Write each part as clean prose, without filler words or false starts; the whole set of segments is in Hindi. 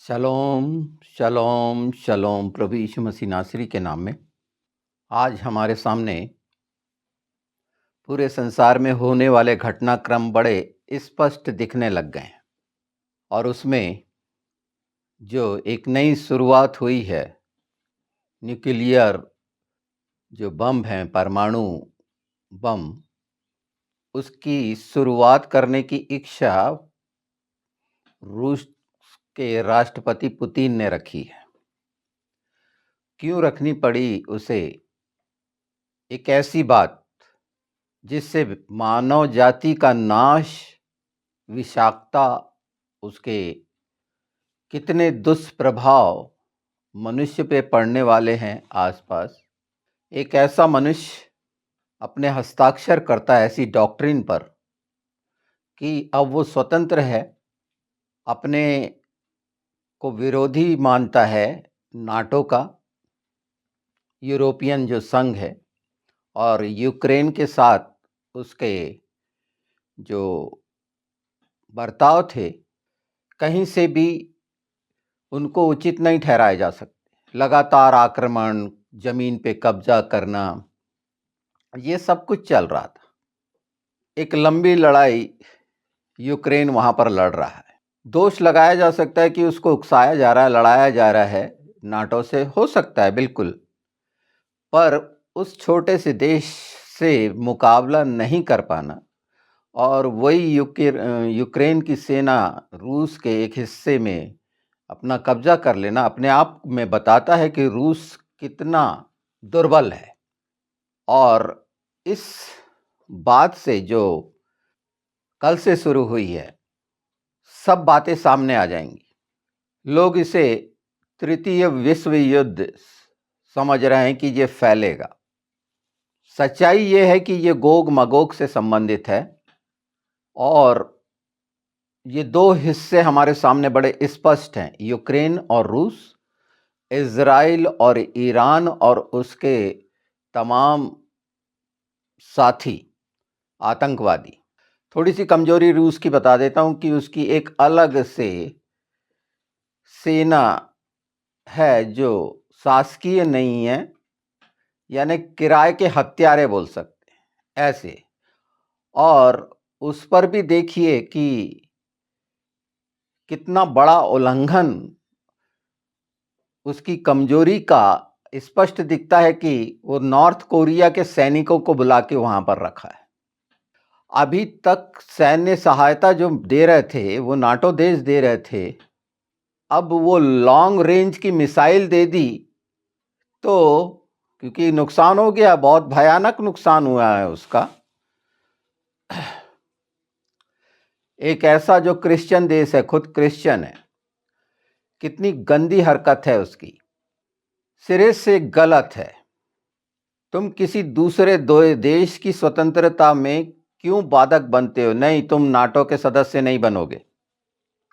शलोम शलोम शलोम प्रभु यीशु मसीह नासरी के नाम में आज हमारे सामने पूरे संसार में होने वाले घटनाक्रम बड़े स्पष्ट दिखने लग गए हैं और उसमें जो एक नई शुरुआत हुई है, न्यूक्लियर जो बम हैं, परमाणु बम, उसकी शुरुआत करने की इच्छा रूस के राष्ट्रपति पुतिन ने रखी है। क्यों रखनी पड़ी उसे? एक ऐसी बात जिससे मानव जाति का नाश, विषाक्तता, उसके कितने दुष्प्रभाव मनुष्य पे पड़ने वाले हैं आसपास। एक ऐसा मनुष्य अपने हस्ताक्षर करता है ऐसी डॉक्ट्रिन पर कि अब वो स्वतंत्र है, अपने को विरोधी मानता है नाटो का, यूरोपियन जो संघ है, और यूक्रेन के साथ उसके जो बर्ताव थे कहीं से भी उनको उचित नहीं ठहराए जा सकते। लगातार आक्रमण, जमीन पे कब्जा करना, ये सब कुछ चल रहा था। एक लंबी लड़ाई यूक्रेन वहां पर लड़ रहा है। दोष लगाया जा सकता है कि उसको उकसाया जा रहा है, लड़ाया जा रहा है नाटो से, हो सकता है बिल्कुल, पर उस छोटे से देश से मुकाबला नहीं कर पाना और वही यूक्रेन की सेना रूस के एक हिस्से में अपना कब्जा कर लेना अपने आप में बताता है कि रूस कितना दुर्बल है। और इस बात से जो कल से शुरू हुई है, सब बातें सामने आ जाएंगी। लोग इसे तृतीय विश्व युद्ध समझ रहे हैं कि ये फैलेगा। सच्चाई ये है कि ये गोग मगोग से संबंधित है और ये दो हिस्से हमारे सामने बड़े स्पष्ट हैं, यूक्रेन और रूस, इज़राइल और ईरान और उसके तमाम साथी आतंकवादी। थोड़ी सी कमजोरी रूस की बता देता हूं कि उसकी एक अलग से सेना है जो शासकीय नहीं है, यानी किराए के हत्यारे बोल सकते हैं ऐसे। और उस पर भी देखिए कि कितना बड़ा उल्लंघन, उसकी कमजोरी का स्पष्ट दिखता है कि वो नॉर्थ कोरिया के सैनिकों को बुला के वहां पर रखा है। अभी तक सैन्य सहायता जो दे रहे थे वो नाटो देश दे रहे थे, अब वो लॉन्ग रेंज की मिसाइल दे दी तो क्योंकि नुकसान हो गया, बहुत भयानक नुकसान हुआ है उसका। एक ऐसा जो क्रिश्चियन देश है, खुद क्रिश्चियन है, कितनी गंदी हरकत है उसकी, सिरे से गलत है। तुम किसी दूसरे दो देश की स्वतंत्रता में क्यों बाधक बनते हो? नहीं, तुम नाटो के सदस्य नहीं बनोगे।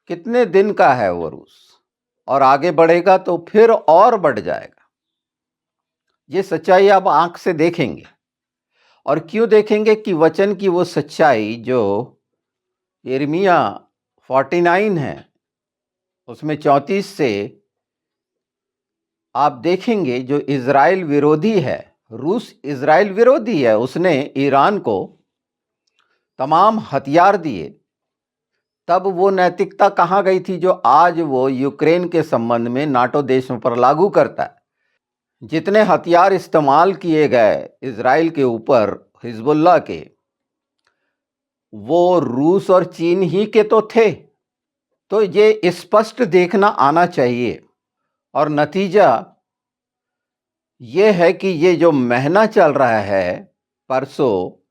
कितने दिन का है वो रूस, और आगे बढ़ेगा तो फिर और बढ़ जाएगा। ये सच्चाई आप आंख से देखेंगे। और क्यों देखेंगे? कि वचन की वो सच्चाई जो यिर्मयाह 49 है, उसमें 34 से आप देखेंगे, जो इज़राइल विरोधी है, रूस इज़राइल विरोधी है, उसने ईरान को तमाम हथियार दिए, तब वो नैतिकता कहाँ गई थी जो आज वो यूक्रेन के संबंध में नाटो देशों पर लागू करता है? जितने हथियार इस्तेमाल किए गए इज़राइल के ऊपर हिजबुल्लाह के, वो रूस और चीन ही के तो थे। तो ये स्पष्ट देखना आना चाहिए। और नतीजा ये है कि ये जो महीना चल रहा है, परसों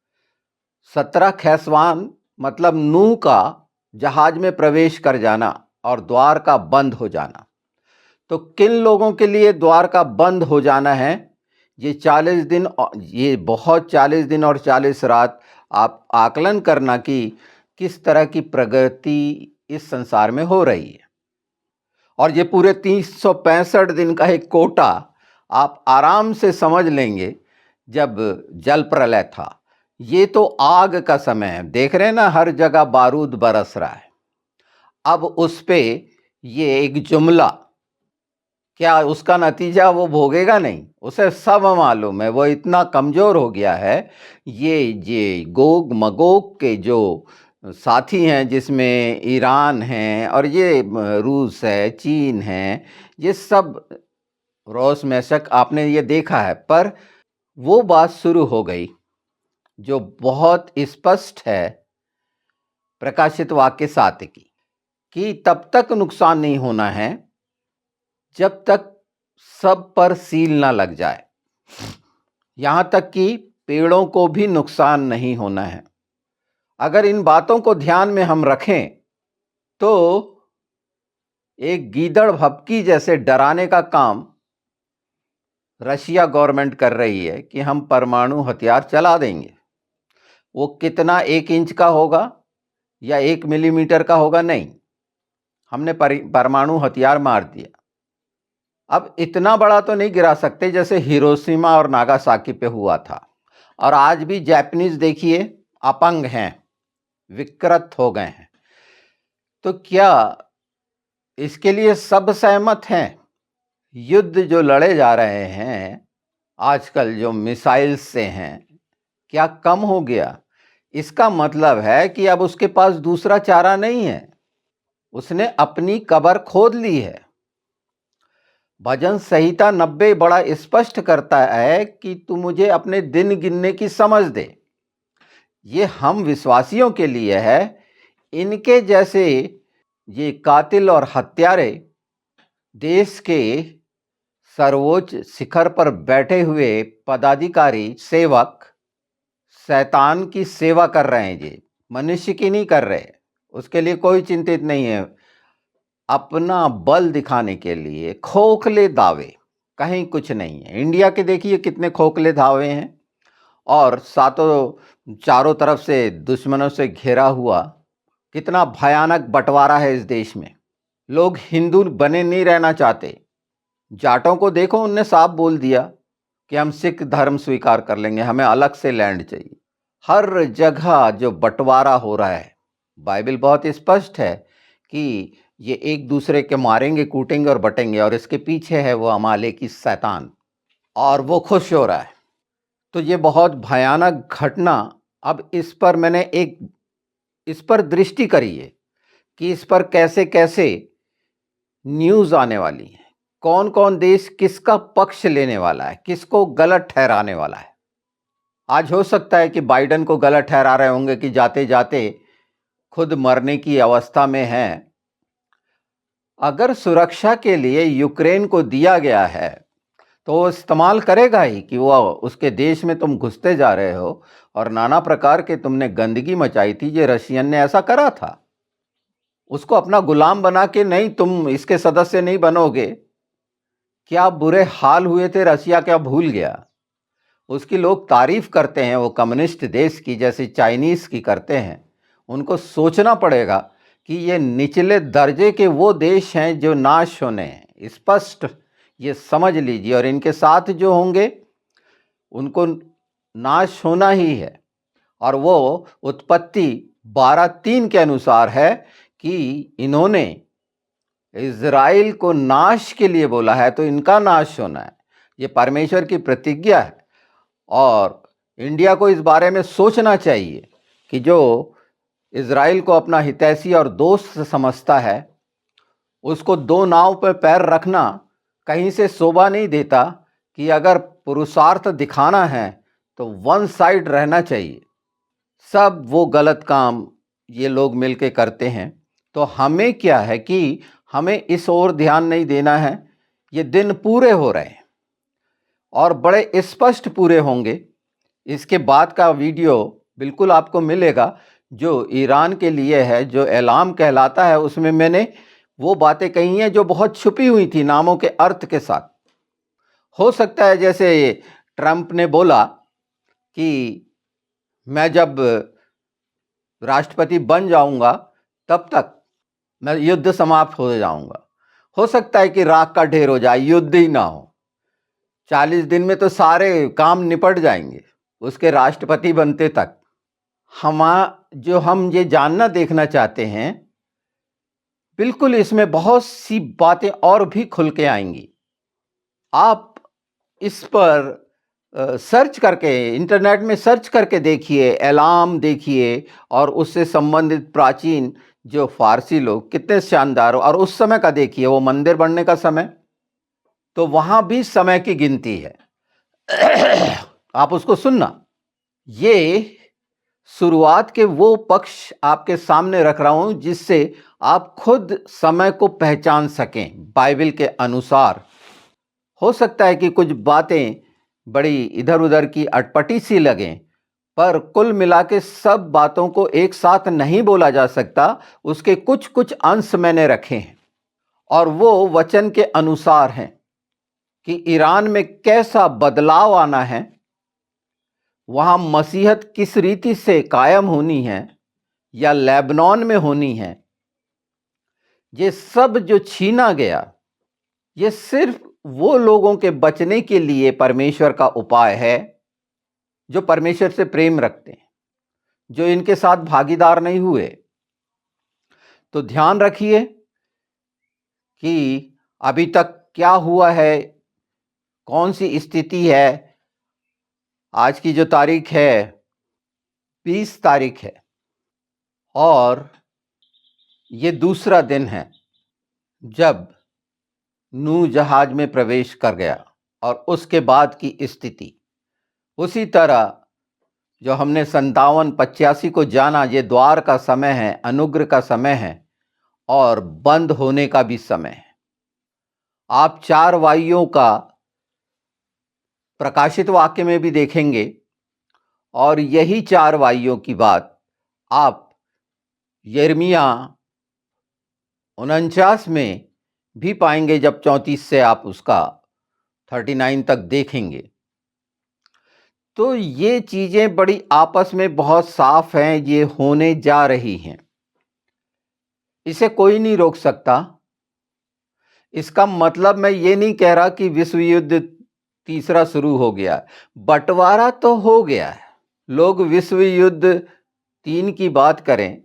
17 खैसवान मतलब नूह का जहाज में प्रवेश कर जाना और द्वार का बंद हो जाना। तो किन लोगों के लिए द्वार का बंद हो जाना है? ये 40 दिन, ये बहुत 40 दिन और 40 रात। आप आकलन करना कि किस तरह की प्रगति इस संसार में हो रही है। और ये पूरे 365 दिन का एक कोटा आप आराम से समझ लेंगे। जब जल प्रलय था, ये तो आग का समय है, देख रहे हैं ना, हर जगह बारूद बरस रहा है। अब उस पे ये एक जुमला, क्या उसका नतीजा वो भोगेगा? नहीं, उसे सब मालूम है, वो इतना कमज़ोर हो गया है। ये गोग मगोग के जो साथी हैं, जिसमें ईरान है और ये रूस है, चीन है, ये सब रोस मैशक आपने ये देखा है। पर वो बात शुरू हो गई जो बहुत स्पष्ट है प्रकाशित वाक्य 7 की, कि तब तक नुकसान नहीं होना है जब तक सब पर सील ना लग जाए। यहां तक कि पेड़ों को भी नुकसान नहीं होना है। अगर इन बातों को ध्यान में हम रखें तो एक गीदड़ भभकी जैसे डराने का काम रशिया गवर्नमेंट कर रही है कि हम परमाणु हथियार चला देंगे। वो कितना 1 इंच का होगा या 1 मिलीमीटर का होगा? नहीं, हमने परमाणु हथियार मार दिया। अब इतना बड़ा तो नहीं गिरा सकते जैसे हिरोशिमा और नागासाकी पे हुआ था। और आज भी जापानीज देखिए अपंग हैं, विकृत हो गए हैं। तो क्या इसके लिए सब सहमत हैं? युद्ध जो लड़े जा रहे हैं आजकल जो मिसाइल से हैं, क्या कम हो गया? इसका मतलब है कि अब उसके पास दूसरा चारा नहीं है, उसने अपनी कब्र खोद ली है। भजन संहिता 90 बड़ा स्पष्ट करता है कि तू मुझे अपने दिन गिनने की समझ दे। ये हम विश्वासियों के लिए है। इनके जैसे ये कातिल और हत्यारे देश के सर्वोच्च शिखर पर बैठे हुए पदाधिकारी सेवक शैतान की सेवा कर रहे हैं, जी मनुष्य की नहीं कर रहे। उसके लिए कोई चिंतित नहीं है। अपना बल दिखाने के लिए खोखले दावे, कहीं कुछ नहीं है। इंडिया के देखिए कितने खोखले दावे हैं, और चारों तरफ से दुश्मनों से घिरा हुआ कितना भयानक बंटवारा है इस देश में। लोग हिंदू बने नहीं रहना चाहते। जाटों को देखो, उनने साफ बोल दिया कि हम सिख धर्म स्वीकार कर लेंगे, हमें अलग से लैंड चाहिए। हर जगह जो बंटवारा हो रहा है, बाइबल बहुत स्पष्ट है कि ये एक दूसरे के मारेंगे, कूटेंगे और बटेंगे, और इसके पीछे है वो अमालेकी शैतान, और वो खुश हो रहा है। तो ये बहुत भयानक घटना। अब इस पर दृष्टि करिए कि इस पर कैसे कैसे न्यूज़ आने वाली है, कौन कौन देश किसका पक्ष लेने वाला है, किसको गलत ठहराने वाला है। आज हो सकता है कि बाइडेन को गलत ठहरा रहे होंगे कि जाते जाते खुद मरने की अवस्था में हैं। अगर सुरक्षा के लिए यूक्रेन को दिया गया है तो वो इस्तेमाल करेगा ही कि वो उसके देश में तुम घुसते जा रहे हो और नाना प्रकार के तुमने गंदगी मचाई थी। ये रशियन ने ऐसा करा था, उसको अपना गुलाम बना के नहीं, तुम इसके सदस्य नहीं बनोगे। क्या बुरे हाल हुए थे रशिया, क्या भूल गया? उसकी लोग तारीफ करते हैं, वो कम्युनिस्ट देश की जैसे चाइनीज़ की करते हैं। उनको सोचना पड़ेगा कि ये निचले दर्जे के वो देश हैं जो नाश होने हैं, स्पष्ट ये समझ लीजिए। और इनके साथ जो होंगे उनको नाश होना ही है। और वो उत्पत्ति 12:3 के अनुसार है कि इन्होंने इज़राइल को नाश के लिए बोला है, तो इनका नाश होना है। ये परमेश्वर की प्रतिज्ञा है। और इंडिया को इस बारे में सोचना चाहिए कि जो इज़राइल को अपना हितैषी और दोस्त समझता है, उसको दो नाव पर पैर रखना कहीं से शोभा नहीं देता। कि अगर पुरुषार्थ दिखाना है तो वन साइड रहना चाहिए। सब वो गलत काम ये लोग मिलके करते हैं। तो हमें क्या है कि हमें इस ओर ध्यान नहीं देना है। ये दिन पूरे हो रहे हैं और बड़े स्पष्ट पूरे होंगे। इसके बाद का वीडियो बिल्कुल आपको मिलेगा जो ईरान के लिए है, जो एलाम कहलाता है। उसमें मैंने वो बातें कही हैं जो बहुत छुपी हुई थी नामों के अर्थ के साथ। हो सकता है जैसे ट्रंप ने बोला कि मैं जब राष्ट्रपति बन जाऊंगा तब तक मैं युद्ध समाप्त हो जाऊंगा। हो सकता है कि राख का ढेर हो जाए, युद्ध ही ना हो। 40 दिन में तो सारे काम निपट जाएंगे उसके राष्ट्रपति बनते तक। हम ये जानना देखना चाहते हैं बिल्कुल इसमें बहुत सी बातें और भी खुल के आएंगी। आप इस पर सर्च करके, इंटरनेट में सर्च करके देखिए, एलाम देखिए और उससे संबंधित प्राचीन जो फारसी लोग कितने शानदार, और उस समय का देखिए, वो मंदिर बनने का समय, तो वहां भी समय की गिनती है। आप उसको सुनना। ये शुरुआत के वो पक्ष आपके सामने रख रहा हूं जिससे आप खुद समय को पहचान सकें बाइबल के अनुसार। हो सकता है कि कुछ बातें बड़ी इधर उधर की अटपटी सी लगें, पर कुल मिला के सब बातों को एक साथ नहीं बोला जा सकता। उसके कुछ कुछ अंश मैंने रखे हैं और वो वचन के अनुसार हैं कि ईरान में कैसा बदलाव आना है, वहां मसीहत किस रीति से कायम होनी है या लेबनान में होनी है। ये सब जो छीना गया, ये सिर्फ वो लोगों के बचने के लिए परमेश्वर का उपाय है जो परमेश्वर से प्रेम रखते हैं, जो इनके साथ भागीदार नहीं हुए। तो ध्यान रखिए कि अभी तक क्या हुआ है, कौन सी स्थिति है। आज की जो तारीख है 20 तारीख है और ये दूसरा दिन है जब नूह जहाज में प्रवेश कर गया और उसके बाद की स्थिति। उसी तरह जो हमने 57-85 को जाना, ये द्वार का समय है, अनुग्रह का समय है और बंद होने का भी समय है। आप 4 वायुओं का प्रकाशित वाक्य में भी देखेंगे और यही 4 वायुओं की बात आप यिर्मयाह 49 में भी पाएंगे, जब 34 से आप उसका 39 तक देखेंगे। तो ये चीजें बड़ी आपस में बहुत साफ हैं, ये होने जा रही हैं, इसे कोई नहीं रोक सकता। इसका मतलब मैं ये नहीं कह रहा कि विश्व युद्ध तीसरा शुरू हो गया। बंटवारा तो हो गया है। लोग विश्व युद्ध 3 की बात करें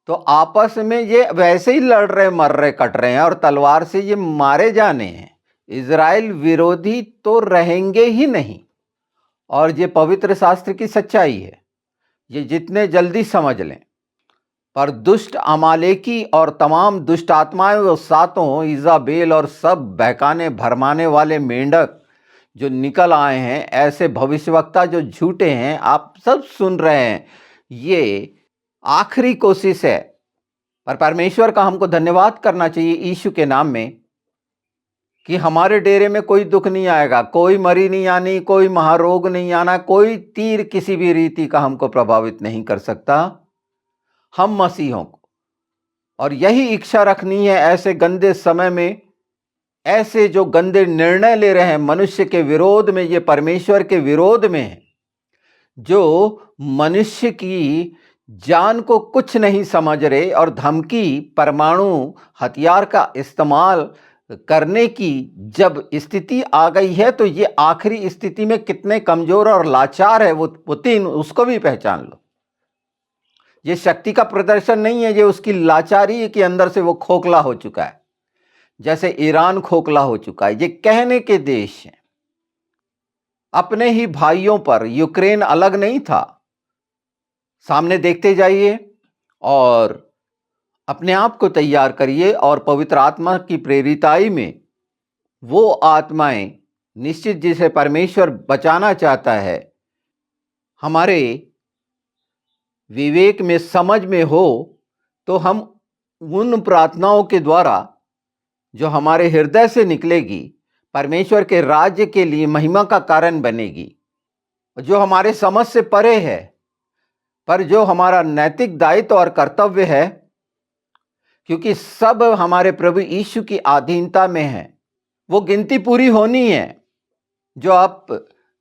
तो आपस में ये वैसे ही लड़ रहे, मर रहे, कट रहे हैं और तलवार से ये मारे जाने हैं। इजराइल विरोधी तो रहेंगे ही नहीं, और ये पवित्र शास्त्र की सच्चाई है, ये जितने जल्दी समझ लें। पर दुष्ट अमालेकी और तमाम दुष्ट आत्माएं, वो सातों इजाबेल और सब बहकाने भरमाने वाले मेंढक जो निकल आए हैं, ऐसे भविष्यवक्ता जो झूठे हैं, आप सब सुन रहे हैं। ये आखिरी कोशिश है, पर परमेश्वर का हमको धन्यवाद करना चाहिए यीशु के नाम में कि हमारे डेरे में कोई दुख नहीं आएगा, कोई मरी नहीं आनी, कोई महारोग नहीं आना, कोई तीर किसी भी रीति का हमको प्रभावित नहीं कर सकता, हम मसीहों को। और यही इच्छा रखनी है ऐसे गंदे समय में, ऐसे जो गंदे निर्णय ले रहे हैं मनुष्य के विरोध में, ये परमेश्वर के विरोध में है, जो मनुष्य की जान को कुछ नहीं समझ रहे और धमकी, परमाणु हथियार का इस्तेमाल करने की जब स्थिति आ गई है, तो ये आखिरी स्थिति में कितने कमजोर और लाचार है वो पुतिन, उसको भी पहचान लो। ये शक्ति का प्रदर्शन नहीं है, ये उसकी लाचारी के अंदर से वो खोखला हो चुका है, जैसे ईरान खोखला हो चुका है। ये कहने के देश हैं, अपने ही भाइयों पर। यूक्रेन अलग नहीं था। सामने देखते जाइए और अपने आप को तैयार करिए, और पवित्र आत्मा की प्रेरिताई में वो आत्माएं निश्चित जिसे परमेश्वर बचाना चाहता है, हमारे विवेक में, समझ में हो, तो हम उन प्रार्थनाओं के द्वारा जो हमारे हृदय से निकलेगी, परमेश्वर के राज्य के लिए महिमा का कारण बनेगी, जो हमारे समझ से परे है, पर जो हमारा नैतिक दायित्व और कर्तव्य है, क्योंकि सब हमारे प्रभु यीशु की अधीनता में है। वो गिनती पूरी होनी है जो आप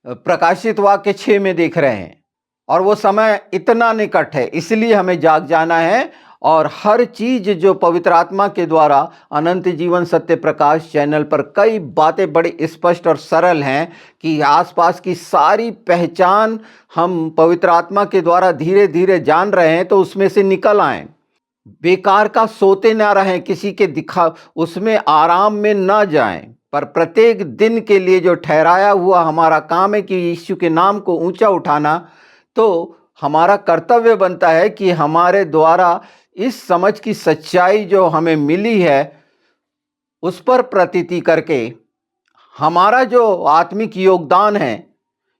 प्रकाशित वाक्य 6 में देख रहे हैं, और वो समय इतना निकट है, इसलिए हमें जाग जाना है। और हर चीज जो पवित्र आत्मा के द्वारा अनंत जीवन सत्य प्रकाश चैनल पर कई बातें बड़ी स्पष्ट और सरल हैं कि आसपास की सारी पहचान हम पवित्र आत्मा के द्वारा धीरे धीरे जान रहे हैं, तो उसमें से निकल आए। बेकार का सोते ना रहें, किसी के दिखा उसमें आराम में ना जाएं, पर प्रत्येक दिन के लिए जो ठहराया हुआ हमारा काम है कि यीशु के नाम को ऊंचा उठाना, तो हमारा कर्तव्य बनता है कि हमारे द्वारा इस समझ की सच्चाई जो हमें मिली है उस पर प्रतीति करके हमारा जो आत्मिक योगदान है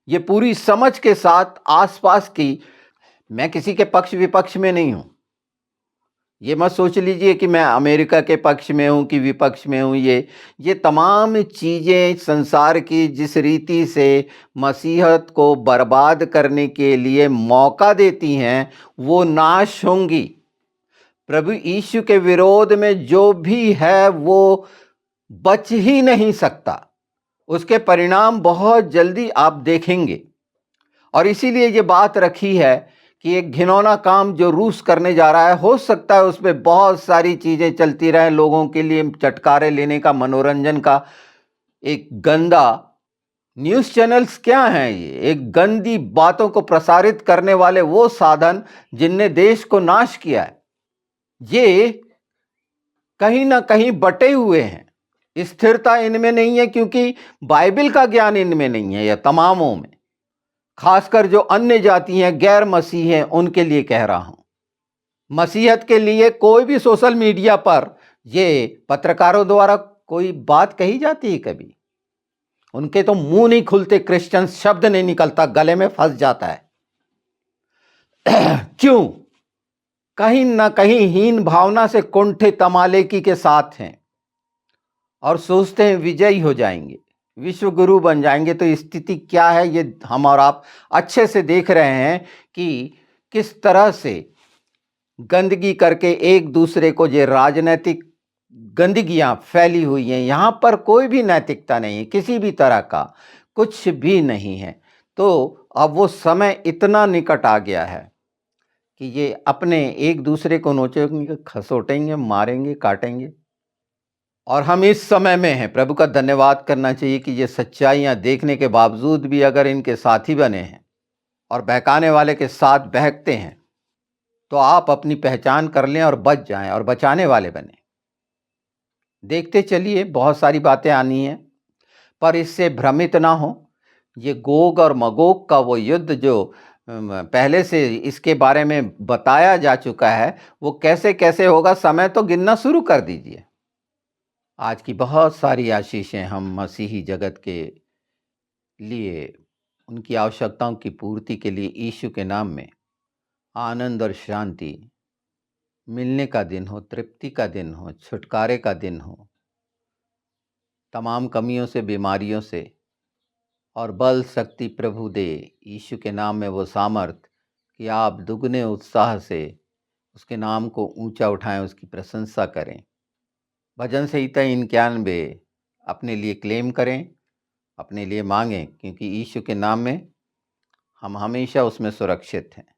ये पूरी समझ के साथ आसपास की, मैं किसी के पक्ष विपक्ष में नहीं हूं, ये मत सोच लीजिए कि मैं अमेरिका के पक्ष में हूं कि विपक्ष में हूं। ये तमाम चीज़ें संसार की जिस रीति से मसीहत को बर्बाद करने के लिए मौका देती हैं वो नाश होंगी। प्रभु यीशु के विरोध में जो भी है वो बच ही नहीं सकता, उसके परिणाम बहुत जल्दी आप देखेंगे। और इसीलिए ये बात रखी है कि एक घिनौना काम जो रूस करने जा रहा है, हो सकता है उसमें बहुत सारी चीजें चलती रहें, लोगों के लिए चटकारे लेने का, मनोरंजन का एक गंदा न्यूज़ चैनल्स क्या हैं, ये एक गंदी बातों को प्रसारित करने वाले वो साधन जिनने देश को नाश किया है, ये कहीं ना कहीं बटे हुए हैं। स्थिरता इनमें नहीं है क्योंकि बाइबल का ज्ञान इनमें नहीं है। यह तमामों में, खासकर जो अन्य जाति हैं, गैर मसीह हैं, उनके लिए कह रहा हूं। मसीहत के लिए कोई भी सोशल मीडिया पर ये पत्रकारों द्वारा कोई बात कही जाती है कभी, उनके तो मुंह नहीं खुलते, क्रिश्चियन शब्द नहीं निकलता, गले में फंस जाता है। क्यों? कहीं ना कहीं हीन भावना से कुंठित तमालेकी के साथ हैं और सोचते हैं विजयी हो जाएंगे, विश्व गुरु बन जाएंगे। तो स्थिति क्या है ये हम और आप अच्छे से देख रहे हैं कि किस तरह से गंदगी करके एक दूसरे को, ये राजनीतिक गंदगियां फैली हुई हैं। यहाँ पर कोई भी नैतिकता नहीं है, किसी भी तरह का कुछ भी नहीं है। तो अब वो समय इतना निकट आ गया है कि ये अपने एक दूसरे को नोचेंगे, खसोटेंगे, मारेंगे, काटेंगे। और हम इस समय में हैं, प्रभु का धन्यवाद करना चाहिए कि ये सच्चाइयाँ देखने के बावजूद भी अगर इनके साथी बने हैं और बहकाने वाले के साथ बहकते हैं तो आप अपनी पहचान कर लें और बच जाएं और बचाने वाले बने। देखते चलिए, बहुत सारी बातें आनी हैं, पर इससे भ्रमित ना हो। ये गोग और मगोग का वो युद्ध जो पहले से इसके बारे में बताया जा चुका है, वो कैसे कैसे होगा, समय तो गिनना शुरू कर दीजिए। आज की बहुत सारी आशीषें हम मसीही जगत के लिए, उनकी आवश्यकताओं की पूर्ति के लिए यीशु के नाम में आनंद और शांति मिलने का दिन हो, तृप्ति का दिन हो, छुटकारे का दिन हो, तमाम कमियों से, बीमारियों से, और बल शक्ति प्रभु दे यीशु के नाम में वो सामर्थ कि आप दुगने उत्साह से उसके नाम को ऊंचा उठाएं, उसकी प्रशंसा करें। भजन संहिता 91 अपने लिए क्लेम करें, अपने लिए मांगें, क्योंकि यीशु के नाम में हम हमेशा उसमें सुरक्षित हैं।